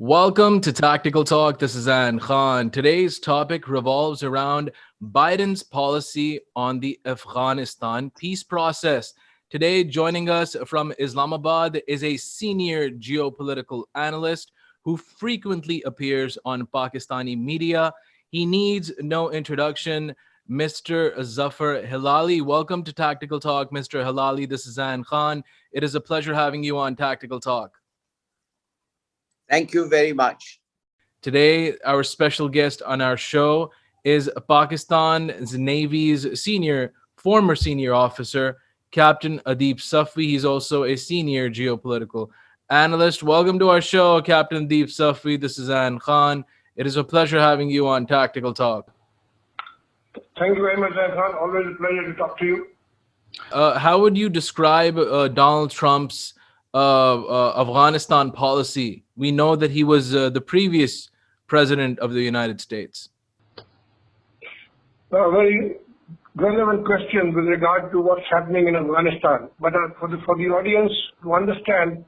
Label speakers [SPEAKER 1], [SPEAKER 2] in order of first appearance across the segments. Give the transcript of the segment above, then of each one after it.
[SPEAKER 1] Welcome to Tactical Talk. This is Zain. Today's topic revolves around Biden's policy on the Afghanistan peace process. Today, joining us from Islamabad is a senior geopolitical analyst who frequently appears on Pakistani media. He needs no introduction. Mr. Zafar Hilaly. Welcome to Tactical Talk, Mr. Hilaly. This is Zain Khan. It is a pleasure having you on Tactical Talk.
[SPEAKER 2] Thank you very much.
[SPEAKER 1] Today, our special guest on our show is Pakistan's Navy's former senior officer, Captain Adeeb Safvi. He's also a senior geopolitical analyst. Welcome to our show, Captain Adeeb Safvi. This is Zain Khan. It is a pleasure having you on Tactical Talk.
[SPEAKER 3] Thank you very much, Zain Khan. Always a pleasure to talk to you.
[SPEAKER 1] How would you describe Donald Trump's Afghanistan policy? We know that he was the previous president of the United States.
[SPEAKER 3] A very relevant question with regard to what's happening in Afghanistan. But for the audience to understand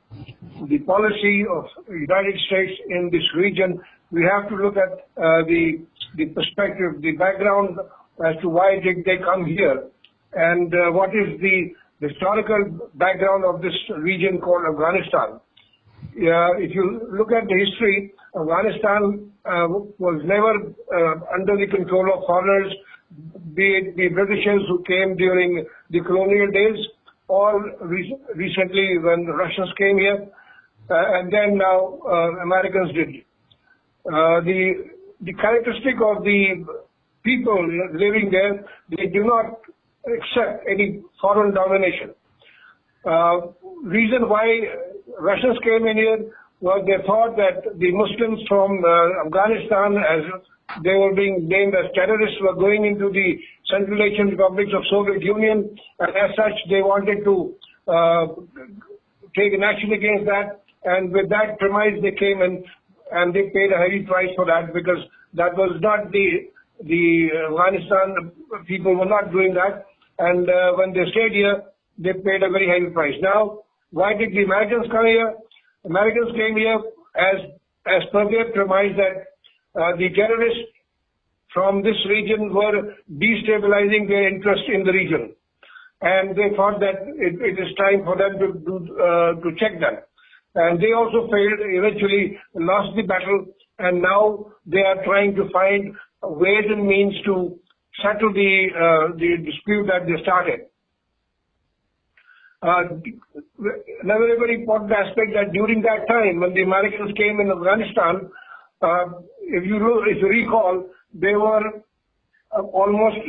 [SPEAKER 3] the policy of the United States in this region, we have to look at the perspective, the background as to why did they come here, and what is the historical background of this region called Afghanistan. If you look at the history, Afghanistan was never under the control of foreigners, be it the Britishers who came during the colonial days, or recently when the Russians came here, and then now Americans did. The characteristic of the people living there, they do not accept any foreign domination. Reason why Russians came in here was they thought that the Muslims from Afghanistan, as they were being named as terrorists, were going into the Central Asian republics of Soviet Union, and as such they wanted to take an action against that, and with that premise they came in and they paid a heavy price for that, because that was not the Afghanistan people were not doing that, and when they stayed here, they paid a very heavy price. Now, why did the Americans come here? Americans came here as per their premise that the terrorists from this region were destabilizing their interest in the region, and they thought that it is time for them to check them. And they also failed, eventually lost the battle, and now they are trying to find ways and means to settle the dispute that they started. Another very important aspect that during that time when the Americans came in Afghanistan, if you recall, there were almost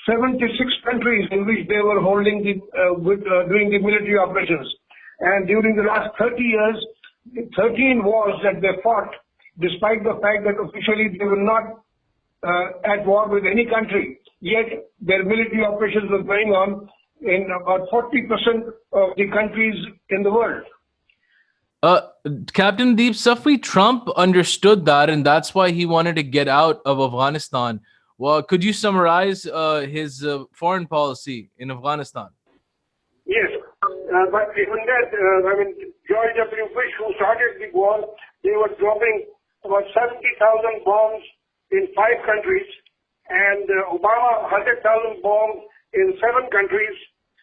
[SPEAKER 3] 76 countries in which they were holding doing the military operations. And during the last 30 years, 13 wars that they fought, despite the fact that officially they were not at war with any country, yet their military operations were going on in about 40% of the countries in the world.
[SPEAKER 1] Captain Adeeb Safvi, Trump understood that, and that's why he wanted to get out of Afghanistan. Well, could you summarize his foreign policy in Afghanistan?
[SPEAKER 3] Yes, but even that, George W. Bush, who started the war, they were dropping about 70,000 bombs in 5 countries, and Obama 100,000 bombs in 7 countries,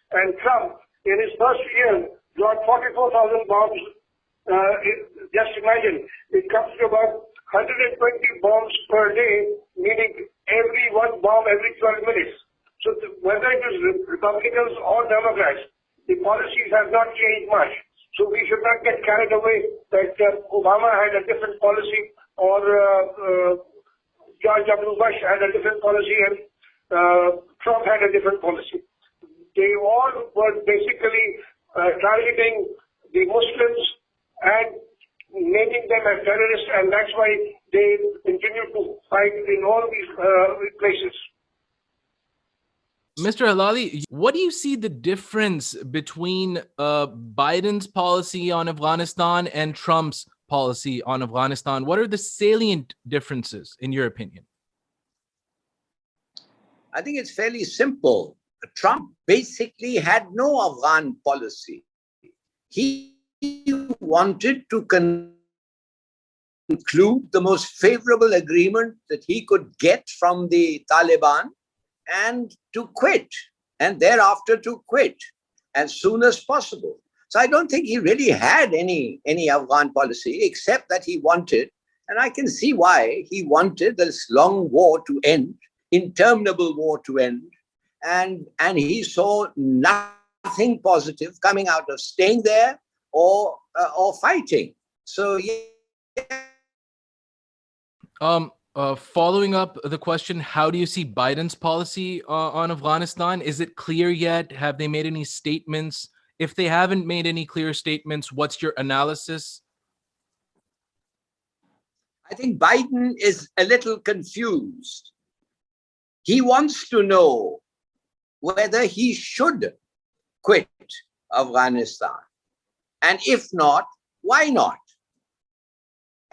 [SPEAKER 3] and Trump in his first year dropped 44,000 bombs. Just imagine, it comes to about 120 bombs per day, meaning every one bomb every 12 minutes. So whether it is Republicans or Democrats, the policies have not changed much. So we should not get carried away that Obama had a different policy, or George W. Bush had a different policy, and Trump had a different policy. They all were basically targeting the Muslims and naming them as terrorists, and that's why they continue to fight in all these places.
[SPEAKER 1] Mr. Hilaly, what do you see the difference between Biden's policy on Afghanistan and Trump's policy on Afghanistan? What are the salient differences, in your opinion?
[SPEAKER 2] I think it's fairly simple. Trump basically had no Afghan policy. He wanted to conclude the most favorable agreement that he could get from the Taliban and to quit, and thereafter to quit as soon as possible. So I don't think he really had any Afghan policy, except that he wanted, and I can see why he wanted this long war to end, interminable war to end, and he saw nothing positive coming out of staying there or fighting. So yeah.
[SPEAKER 1] Following up the question, how do you see Biden's policy on Afghanistan? Is it clear yet? Have they made any statements? If they haven't made any clear statements, what's your analysis?
[SPEAKER 2] I think Biden is a little confused. He wants to know whether he should quit Afghanistan. And if not, why not?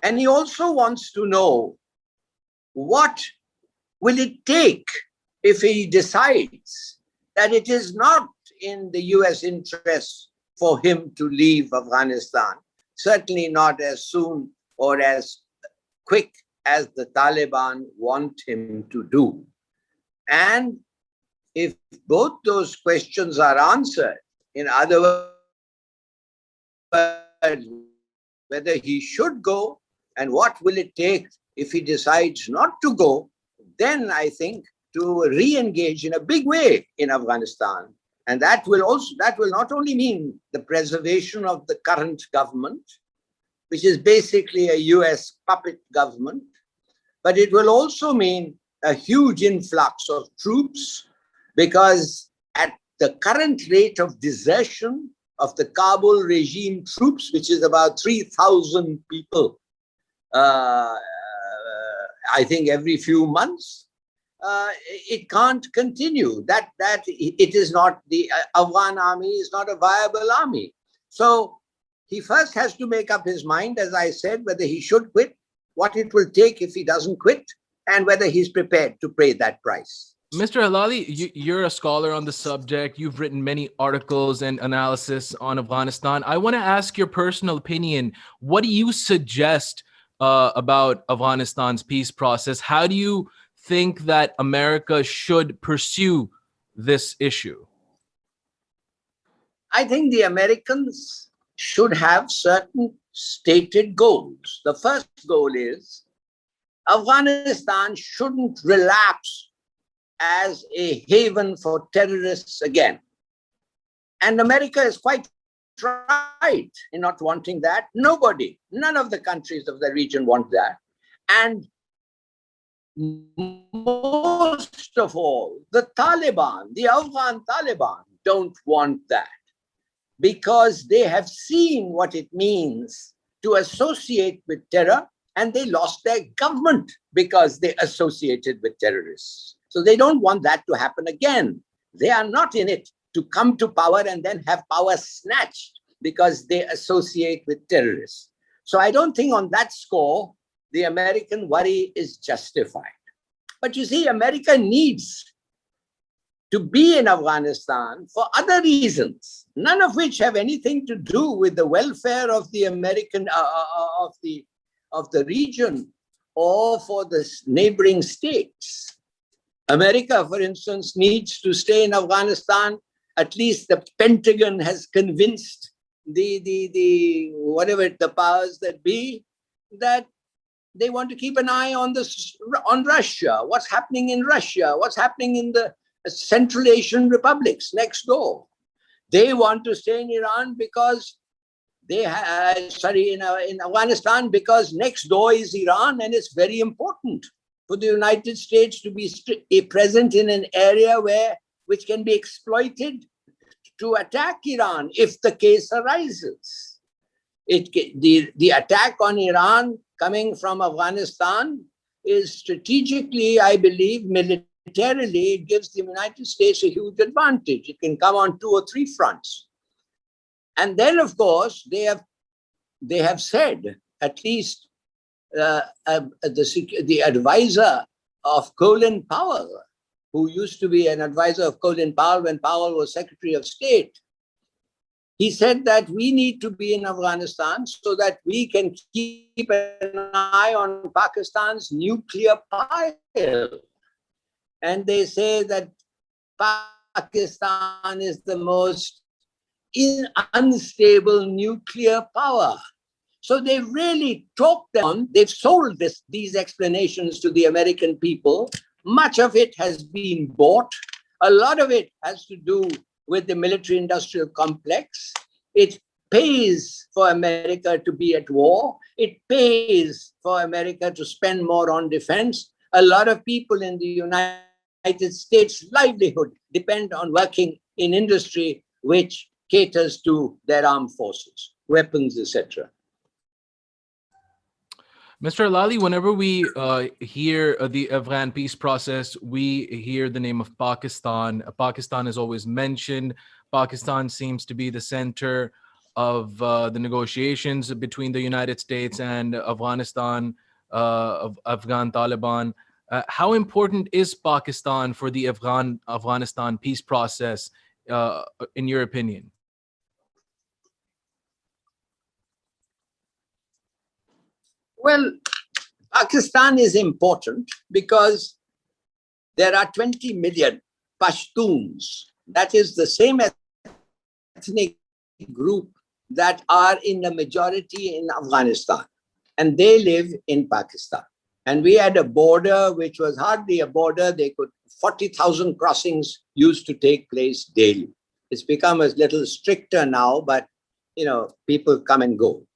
[SPEAKER 2] And he also wants to know what will it take if he decides that it is not in the US interest for him to leave Afghanistan, certainly not as soon or as quick as the Taliban want him to do. And if both those questions are answered, in other words, whether he should go and what will it take if he decides not to go, then I think to re-engage in a big way in Afghanistan. And that will not only mean the preservation of the current government, which is basically a US puppet government, but it will also mean a huge influx of troops, because at the current rate of desertion of the Kabul regime troops, which is about 3,000 people, I think every few months, it can't continue. That it is not, the Afghan army is not a viable army. So he first has to make up his mind, as I said, whether he should quit, what it will take if he doesn't quit, and whether he's prepared to pay that price.
[SPEAKER 1] Mr. Hilaly, you're a scholar on the subject. You've written many articles and analysis on Afghanistan. I want to ask your personal opinion. What do you suggest about Afghanistan's peace process? How do you think that America should pursue this issue?
[SPEAKER 2] I think the Americans should have certain stated goals. The first goal is Afghanistan shouldn't relapse as a haven for terrorists again. And America is quite right in not wanting that. None of the countries of the region want that. And most of all, the Taliban, the Afghan Taliban, don't want that, because they have seen what it means to associate with terror, and they lost their government because they associated with terrorists. So they don't want that to happen again. They are not in it to come to power and then have power snatched because they associate with terrorists. So I don't think on that score, the American worry is justified. But you see, America needs to be in Afghanistan for other reasons, none of which have anything to do with the welfare of the American, of the region, or for the neighboring states. America, for instance, needs to stay in Afghanistan. At least the Pentagon has convinced the powers that be, that they want to keep an eye on Russia. What's happening in Russia? What's happening in the Central Asian republics next door? They want to stay in Iran because in Afghanistan, because next door is Iran, and it's very important for the United States to be present in an area which can be exploited to attack Iran if the case arises. The attack on Iran coming from Afghanistan is strategically, I believe, militarily, it gives the United States a huge advantage. It can come on 2 or 3 fronts. And then, of course, they have said, at least the advisor of Colin Powell, who used to be an advisor of Colin Powell when Powell was Secretary of State, He said that we need to be in Afghanistan so that we can keep an eye on Pakistan's nuclear pile. And they say that Pakistan is the most unstable nuclear power. So they really talked them. They've sold these explanations to the American people. Much of it has been bought. A lot of it has to do with the military-industrial complex. It pays for America to be at war. It pays for America to spend more on defense. A lot of people in the United States' livelihood depend on working in industry which caters to their armed forces, weapons, etc.
[SPEAKER 1] Mr. Hilaly, whenever we hear the Afghan peace process, we hear the name of Pakistan. Pakistan is always mentioned. Pakistan seems to be the center of the negotiations between the United States and Afghanistan, of Afghan Taliban. How important is Pakistan for the Afghanistan peace process, in your opinion?
[SPEAKER 2] Well, Pakistan is important because there are 20 million Pashtuns. That is the same ethnic group that are in the majority in Afghanistan. And they live in Pakistan. And we had a border which was hardly a border. 40,000 crossings used to take place daily. It's become a little stricter now, but people come and go.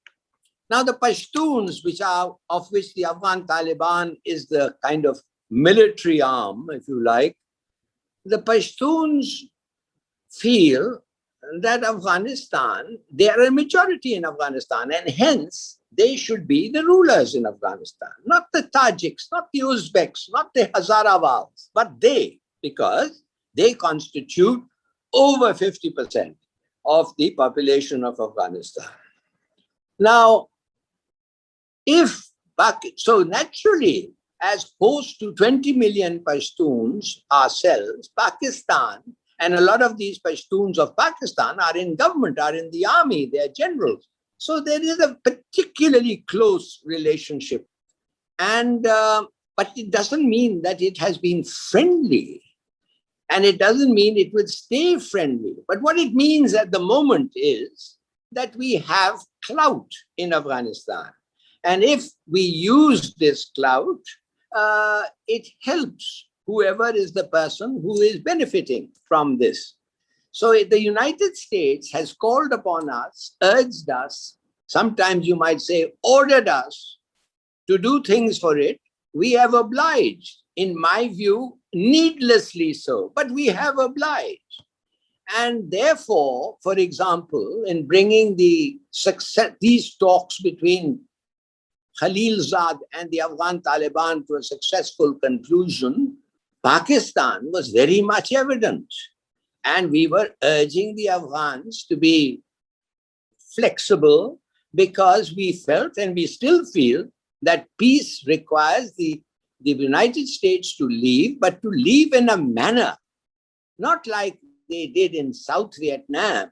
[SPEAKER 2] Now, the Pashtuns, of which the Afghan Taliban is the kind of military arm, if you like, the Pashtuns feel that Afghanistan, they are a majority in Afghanistan, and hence they should be the rulers in Afghanistan, not the Tajiks, not the Uzbeks, not the Hazarawals, but they, because they constitute over 50% of the population of Afghanistan. Now, so naturally, as opposed to 20 million Pashtuns ourselves, Pakistan, and a lot of these Pashtuns of Pakistan are in government, are in the army, they are generals. So there is a particularly close relationship. And but it doesn't mean that it has been friendly. And it doesn't mean it will stay friendly. But what it means at the moment is that we have clout in Afghanistan. And if we use this clout, it helps whoever is the person who is benefiting from this. So the United States has called upon us, urged us, sometimes you might say ordered us to do things for it. We have obliged, in my view, needlessly so, but we have obliged. And therefore, for example, in bringing these talks between Khalilzad and the Afghan Taliban to a successful conclusion, Pakistan was very much evident. And we were urging the Afghans to be flexible because we felt, and we still feel, that peace requires the United States to leave, but to leave in a manner, not like they did in South Vietnam,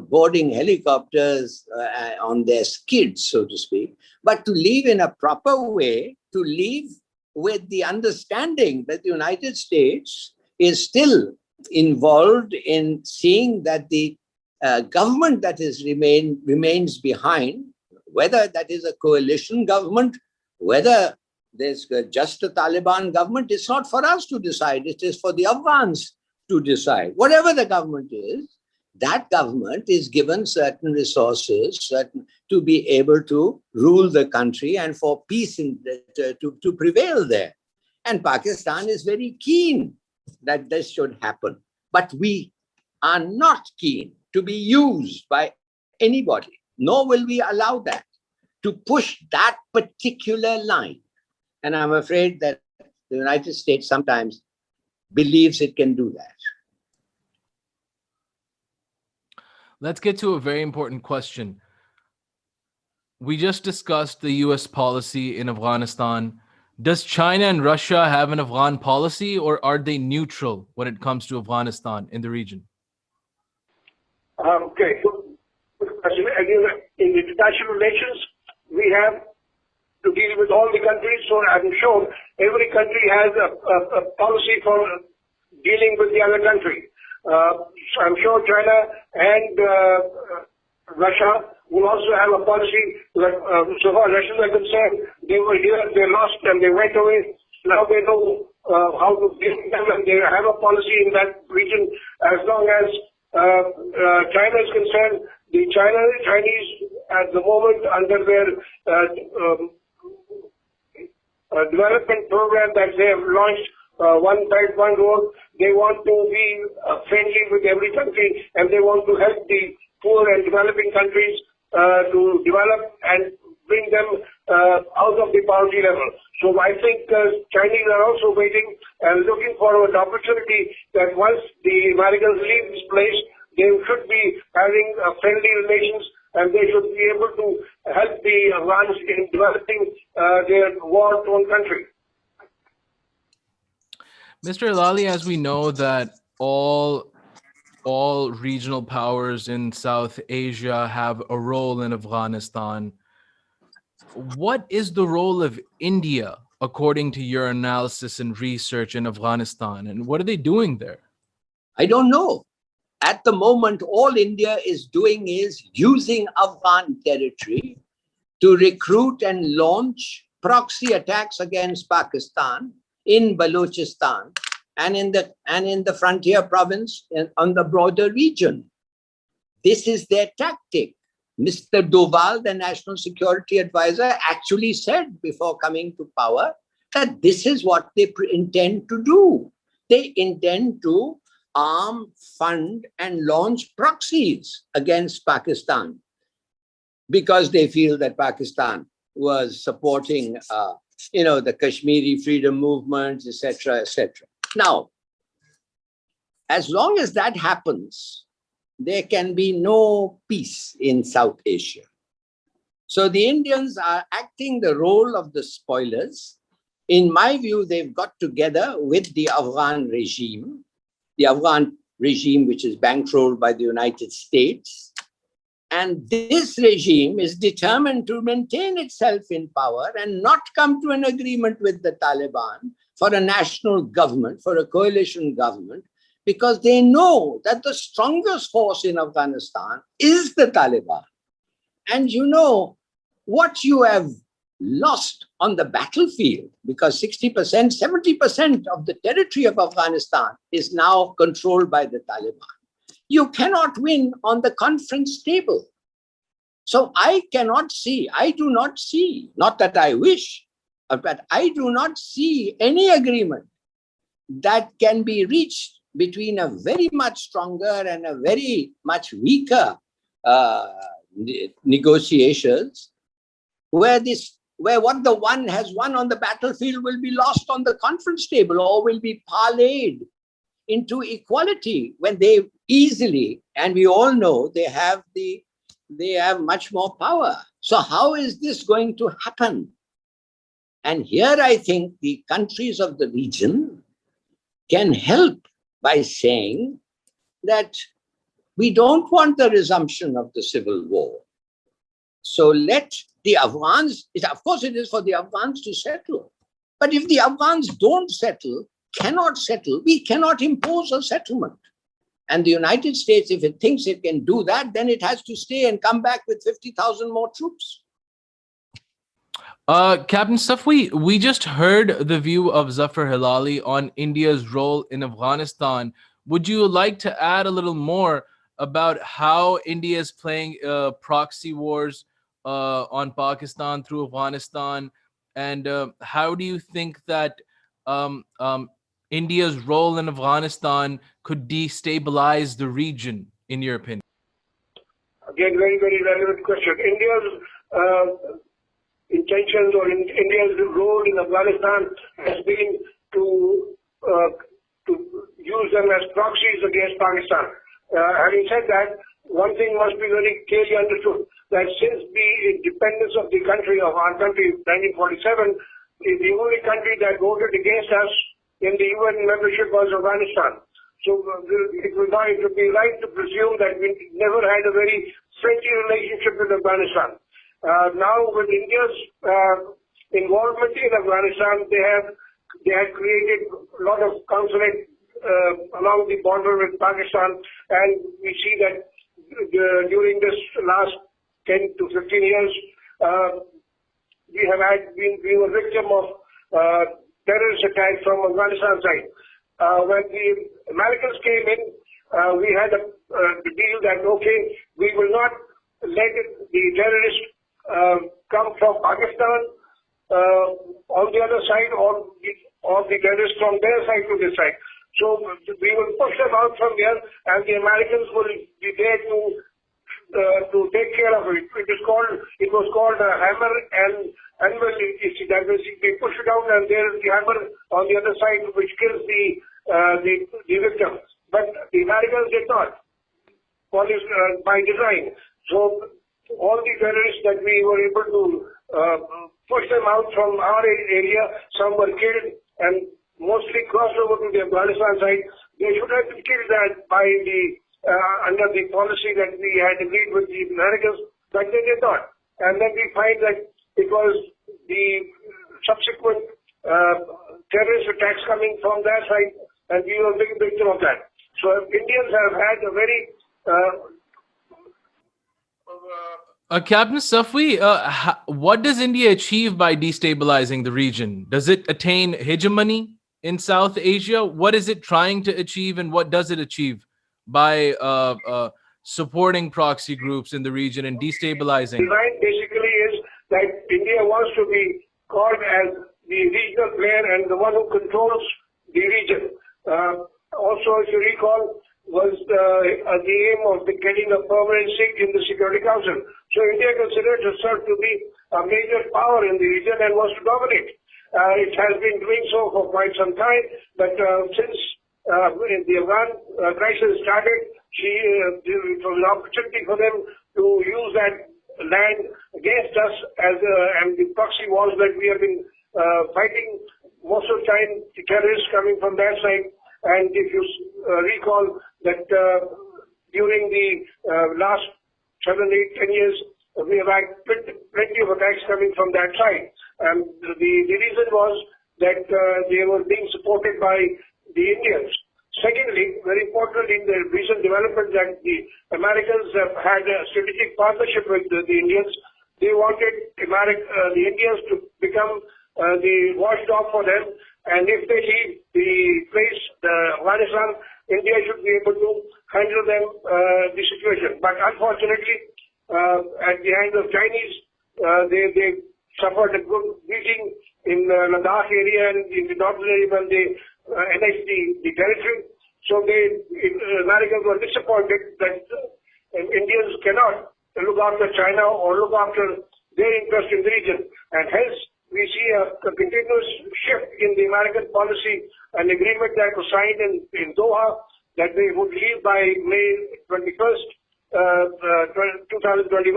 [SPEAKER 2] boarding helicopters on their skids, so to speak, but to leave in a proper way, to leave with the understanding that the United States is still involved in seeing that the government that remains behind, whether that is a coalition government, whether there's just a Taliban government, it's not for us to decide. It is for the Afghans to decide. Whatever the government is, that government is given certain resources to be able to rule the country and for peace to prevail there. And Pakistan is very keen that this should happen. But we are not keen to be used by anybody, nor will we allow that, to push that particular line. And I'm afraid that the United States sometimes believes it can do that.
[SPEAKER 1] Let's get to a very important question. We just discussed the US policy in Afghanistan. Does China and Russia have an Afghan policy, or are they neutral when it comes to Afghanistan in the region?
[SPEAKER 3] Okay, in the international relations, we have to deal with all the countries. So I'm sure every country has a policy for dealing with the other country. So I'm sure China and Russia will also have a policy. So far Russians are concerned, they were here, they lost, and they went away. Now they know how to deal with them, and they have a policy in that region. As long as China is concerned, the Chinese at the moment, under their development program that they have launched, One Belt, One Road, they want to be friendly with every country, and they want to help the poor and developing countries to develop and bring them out of the poverty level. So I think Chinese are also waiting and looking for an opportunity that once the Americans leave this place, they should be having friendly relations, and they should be able to help the Afghans in developing their war-torn country.
[SPEAKER 1] Mr. Hilaly, as we know that all regional powers in South Asia have a role in Afghanistan, what is the role of India according to your analysis and research in Afghanistan, and what are they doing there?
[SPEAKER 2] I don't know. At the moment, all India is doing is using Afghan territory to recruit and launch proxy attacks against Pakistan in Balochistan and in the frontier province and on the broader region. This is their tactic. Mr. Doval, the National Security Advisor, actually said before coming to power that this is what they intend to do. They intend to arm, fund, and launch proxies against Pakistan because they feel that Pakistan was supporting, the Kashmiri freedom movements, etc., etc. Now, as long as that happens, there can be no peace in South Asia. So the Indians are acting the role of the spoilers. In my view, they've got together with the Afghan regime which is bankrolled by the United States. And this regime is determined to maintain itself in power and not come to an agreement with the Taliban for a national government, for a coalition government, because they know that the strongest force in Afghanistan is the Taliban. And you know what you have lost on the battlefield, because 60%, 70% of the territory of Afghanistan is now controlled by the Taliban. You cannot win on the conference table. So I do not see, not that I wish, but I do not see any agreement that can be reached between a very much stronger and a very much weaker negotiations, where what the one has won on the battlefield will be lost on the conference table or will be parlayed into equality when they easily, and we all know they have much more power. So how is this going to happen? And here I think the countries of the region can help by saying that we don't want the resumption of the civil war. So let the Afghans, of course it is for the Afghans to settle. But if the Afghans cannot settle, we cannot impose a settlement. And the United States, if it thinks it can do that, then it has to stay and come back with 50,000 more troops.
[SPEAKER 1] Captain Safvi, we just heard the view of Zafar Hilaly on India's role in Afghanistan. Would you like to add a little more about how India is playing proxy wars on Pakistan through Afghanistan, and how do you think that India's role in Afghanistan could destabilize the region, in your opinion?
[SPEAKER 3] Again, very, very relevant question. India's intentions or India's role in Afghanistan has been to use them as proxies against Pakistan. Having said that, one thing must be very clearly understood, that since the independence of the country, of our country, 1947, the only country that voted against us in the UN membership was Afghanistan. So it would be right to presume that we never had a very friendly relationship with Afghanistan. Now, with India's involvement in Afghanistan, they have created a lot of consulate along the border with Pakistan, and we see that during this last 10 to 15 years, we were victim of terrorist attacks from Afghanistan side. When the Americans came in, we had a deal that, okay, we will not let the terrorists come from Pakistan on the other side, or the terrorists from their side to this side. So we will push them out from there, and the Americans will be there to take care of it. It was called a hammer and anvil. That means we push it out, and there is the hammer on the other side, which kills the victim. But the Americans did not, by design. So all the terrorists that we were able to push them out from our area, some were killed and mostly crossed over to the Afghanistan side. They should have been killed by under the policy that we had agreed with the Americans, but they did not. And then we find that it was the subsequent terrorist attacks coming from their side, and we were a big victim of that. So Indians have had a very
[SPEAKER 1] Captain Safvi, what does India achieve by destabilizing the region? Does it attain hegemony in South Asia? What is it trying to achieve, and what does it achieve by supporting proxy groups in the region and destabilizing?
[SPEAKER 3] The line basically is that India wants to be called as the regional player and the one who controls the region. Also, if you recall, was the aim of getting a permanent seat in the Security Council. So India considers itself to be a major power in the region and wants to dominate. It has been doing so for quite some time, but since the Afghan crisis started, it was an opportunity for them to use that land against us and the proxy wars that we have been fighting most of the time, the terrorists coming from that side. And if you recall that during the last 7, 8, 10 years, we have had plenty of attacks coming from that side. And the reason was that they were being supported by the Indians. Secondly, very importantly, the recent development that the Americans have had a strategic partnership with the Indians. They wanted the Indians to become the watchdog for them. And if they leave the place, Afghanistan, India should be able to handle them, the situation. But unfortunately, at the hands of Chinese, they suffered a good beating in Ladakh area and in the northern area when they annexed the territory. So Americans were disappointed that Indians cannot look after China or look after their interest in the region. And hence, we see a continuous shift in the American policy, an agreement that was signed in Doha that they would leave by May 21st, 2021.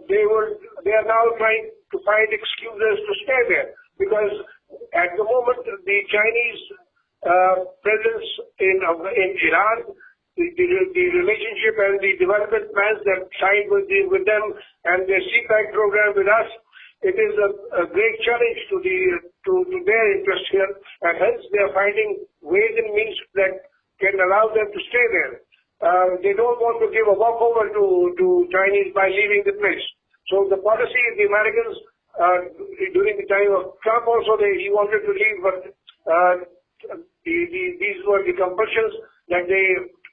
[SPEAKER 3] They are now trying to find excuses to stay there because at the moment the Chinese presence in Iran, the relationship and the development plans that signed with them and their CPAC program with us, it is a great challenge to their interest here, and hence they are finding ways and means that can allow them to stay there. They don't want to give a walkover to Chinese by leaving the place. So the policy of the Americans during the time of Trump also, he wanted to leave, but these were the compulsions that they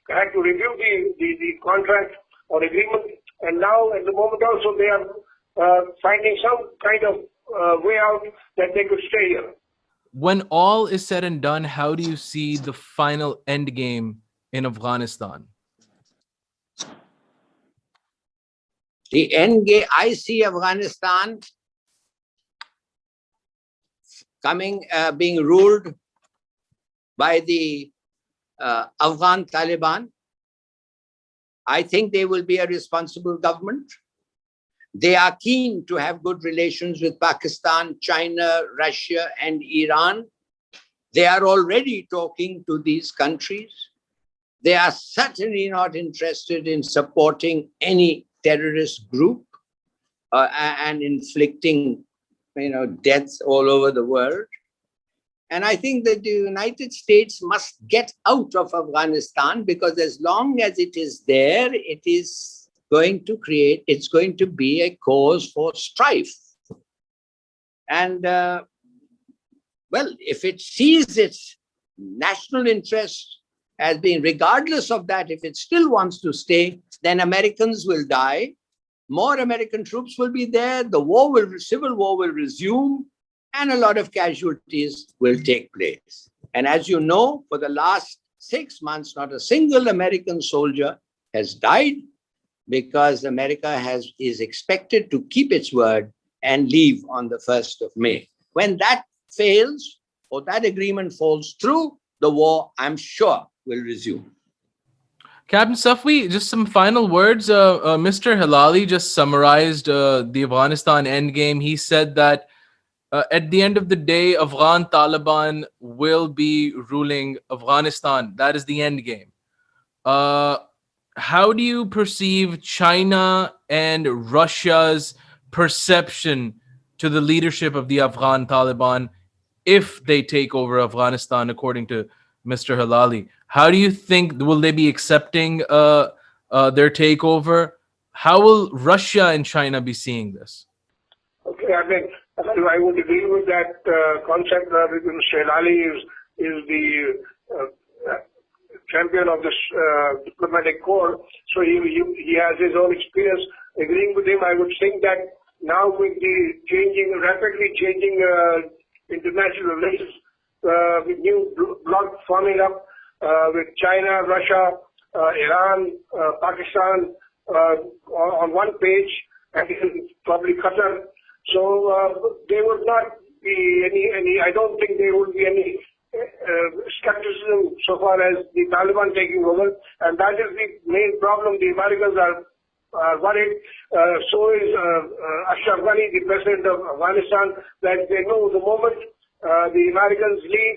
[SPEAKER 3] had to review the contract or agreement, and now at the moment also they are finding some kind of way out that they could stay here.
[SPEAKER 1] When all is said and done, how do you see the final end game in Afghanistan?
[SPEAKER 2] The end game, I see Afghanistan being ruled by the Afghan Taliban. I think they will be a responsible government. They are keen to have good relations with Pakistan, China, Russia, and Iran. They are already talking to these countries. They are certainly not interested in supporting any terrorist group and inflicting, deaths all over the world. And I think that the United States must get out of Afghanistan, because as long as it is there, it's going to be a cause for strife. And if it sees its national interest as being, regardless of that, if it still wants to stay, then Americans will die. More American troops will be there. The civil war will resume, and a lot of casualties will take place. And as you know, for the last 6 months, not a single American soldier has died, because America is expected to keep its word and leave on the 1st of May. When that fails, or that agreement falls through, the war, I'm sure, will resume.
[SPEAKER 1] Captain Safvi, just some final words. Mr. Hilaly just summarized the Afghanistan endgame. He said that at the end of the day, Afghan Taliban will be ruling Afghanistan. That is the endgame. How do you perceive China and Russia's perception to the leadership of the Afghan Taliban if they take over Afghanistan, according to Mr. Hilaly? How do you think, will they be accepting their takeover? How will Russia and China be seeing this?
[SPEAKER 3] Okay, I would agree with that concept that Mr. Hilaly is the champion of this diplomatic corps, so he has his own experience. Agreeing with him, I would think that now with the rapidly changing international relations, with new bloc forming up with China, Russia, Iran, Pakistan on one page, and probably Qatar. So there would not be any. I don't think there would be any skepticism so far as the Taliban taking over, and that is the main problem. The Americans are worried. So is Ashraf Ghani, the president of Afghanistan, that they know the moment the Americans leave,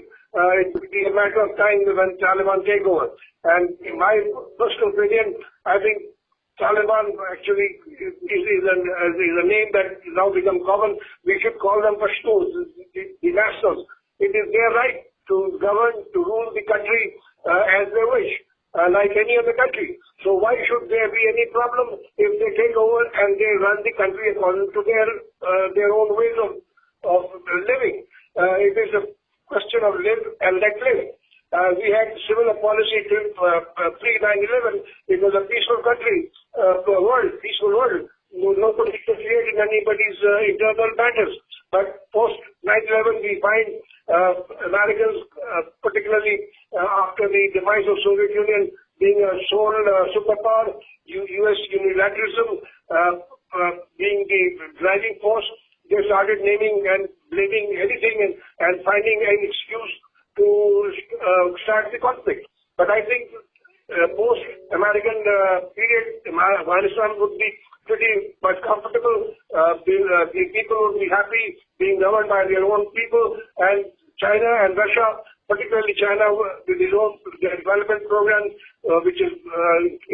[SPEAKER 3] it will be a matter of time when Taliban take over. And in my personal opinion, I think Taliban actually is a name that has now become common. We should call them Pashtuns, the nationals. It is their right to govern, to rule the country as they wish, like any other country. So why should there be any problem if they take over and they run the country according to their own ways of living? It is a question of live and let live. We had similar policy pre-9/11. It was a peaceful country, peaceful world. Nobody interfered in anybody's internal matters. But post 9/11, we find Americans, particularly after the demise of Soviet Union, being a sole superpower, U.S. unilateralism being the driving force, they started naming and blaming anything and finding an excuse to start the conflict. But I think post-American period, Afghanistan would be pretty much comfortable. The people would be happy being governed by their own people. And China and Russia, particularly China, with their development program, which is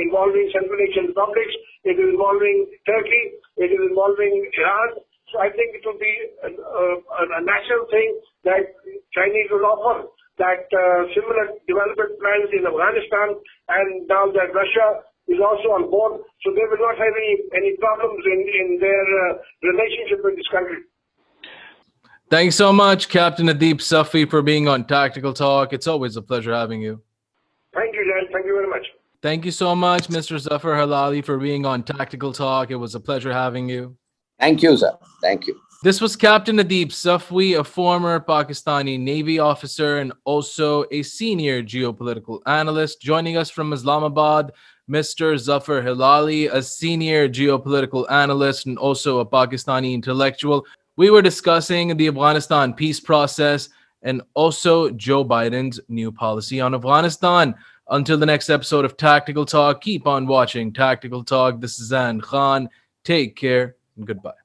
[SPEAKER 3] involving Central Asian republics, it is involving Turkey, it is involving Iran. So I think it would be a natural thing that Chinese will offer, that similar development plans in Afghanistan, and now that Russia is also on board, so they will not have any problems in their relationship with this country.
[SPEAKER 1] Thanks so much, Captain Adeeb Safvi, for being on Tactical Talk. It's always a pleasure having you.
[SPEAKER 3] Thank you, Zain. Thank you very much.
[SPEAKER 1] Thank you so much, Mr. Zafar Hilaly, for being on Tactical Talk. It was a pleasure having you.
[SPEAKER 2] Thank you, sir. Thank you.
[SPEAKER 1] This was Captain Adeeb Safvi, a former Pakistani Navy officer and also a senior geopolitical analyst. Joining us from Islamabad, Mr. Zafar Hilaly, a senior geopolitical analyst and also a Pakistani intellectual. We were discussing the Afghanistan peace process and also Joe Biden's new policy on Afghanistan. Until the next episode of Tactical Talk, keep on watching Tactical Talk. This is Zain Khan. Take care and goodbye.